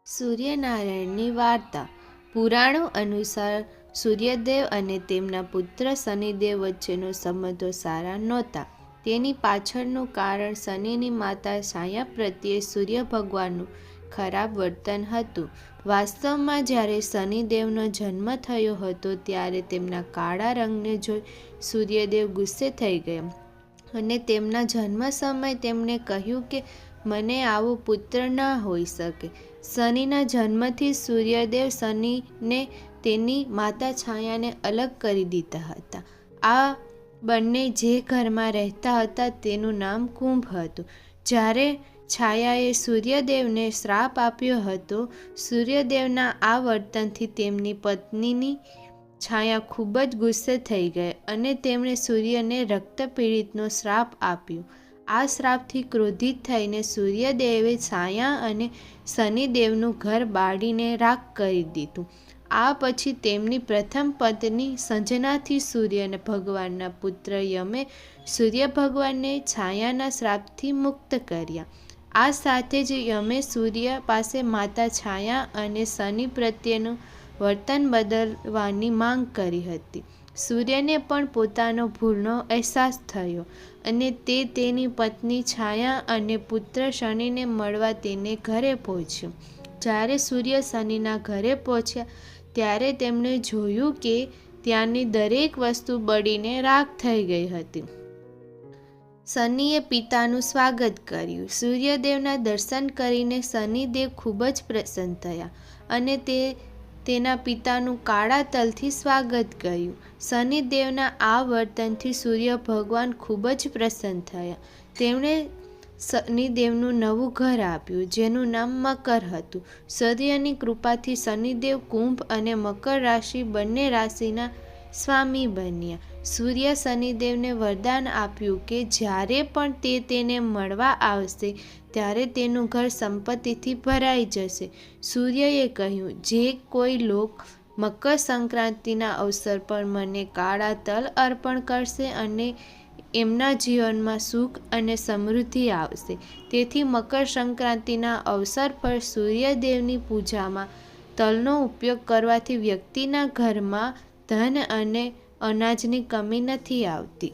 સૂર્યનારાયણની વાર્તા. પુરાણો અનુસાર સૂર્યદેવ અને તેમના પુત્ર શનિદેવ વચ્ચેનો સંબંધો સારા નહોતા. તેની પાછળનું કારણ શનિની માતા છાયા પ્રત્યે સૂર્ય ભગવાનનું ખરાબ વર્તન હતું. વાસ્તવમાં જ્યારે શનિદેવનો જન્મ થયો હતો ત્યારે તેમના કાળા રંગને જોઈ સૂર્યદેવ ગુસ્સે થઈ ગયા અને તેમના જન્મ સમયે તેમણે કહ્યું કે મને આવો પુત્ર ન હોઈ શકે. શનિના જન્મથી સૂર્યદેવ શનિને તેની માતા છાયાને અલગ કરી દીધા હતા. આ બંને જે ઘરમાં રહેતા હતા તેનું નામ કુંભ હતું. જ્યારે છાયાએ સૂર્યદેવને શ્રાપ આપ્યો હતો, સૂર્યદેવના આ વર્તનથી તેમની પત્નીની છાયા ખૂબ જ ગુસ્સે થઈ ગઈ અને તેમણે સૂર્યને રક્તપીડિતનો શ્રાપ આપ્યો. આ શ્રાપથી ક્રોધિત થઈને સૂર્યદેવે છાયા અને શનિદેવનું ઘર બાળીને રાખ કરી દીધું. આ પછી તેમની પ્રથમ પત્ની સંજનાથી સૂર્ય ભગવાનના પુત્ર યમે સૂર્ય ભગવાનને છાયાના શ્રાપથી મુક્ત કર્યા. આ સાથે જ યમે સૂર્ય પાસે માતા છાયા અને શનિ પ્રત્યેનું વર્તન બદલવાની માંગ કરી હતી. સૂર્યને પણ પોતાનો ભૂલનો અહેસાસ થયો અને તે તેની પત્ની છાયા અને પુત્ર શનિને મળવા તેને ઘરે પહોંચ્યો. જ્યારે સૂર્ય શનિના ઘરે પહોંચ્યા ત્યારે તેમણે જોયું કે ત્યાંની દરેક વસ્તુ બળીને રાખ થઈ ગઈ હતી. શનિએ પિતાનું સ્વાગત કર્યું. સૂર્યદેવના દર્શન કરીને શનિદેવ ખૂબ જ પ્રસન્ન થયા અને તેના પિતાનું કાળા તલથી સ્વાગત કર્યું. શનિદેવના આ વર્તનથી સૂર્ય ભગવાન ખૂબ જ પ્રસન્ન થયા. તેમણે શનિદેવનું નવું ઘર આપ્યું જેનું નામ મકર હતું. સૂર્યની કૃપાથી શનિદેવ કુંભ અને મકર રાશિ બંને રાશિના સ્વામી બન્યા. સૂર્ય શનિદેવને વરદાન આપ્યું કે જ્યારે પણ તે તેને મળવા આવશે ત્યારે તેનું ઘર સંપત્તિથી ભરાઈ જશે. સૂર્યએ કહ્યું, જે કોઈ લોક મકર સંક્રાંતિના અવસર પર મને કાળા તલ અર્પણ કરશે અને એમના જીવનમાં સુખ અને સમૃદ્ધિ આવશે. તેથી મકર સંક્રાંતિના અવસર પર સૂર્યદેવની પૂજામાં તલનો ઉપયોગ કરવાથી વ્યક્તિના ઘરમાં ધન અને અનાજની કમી નથી આવતી.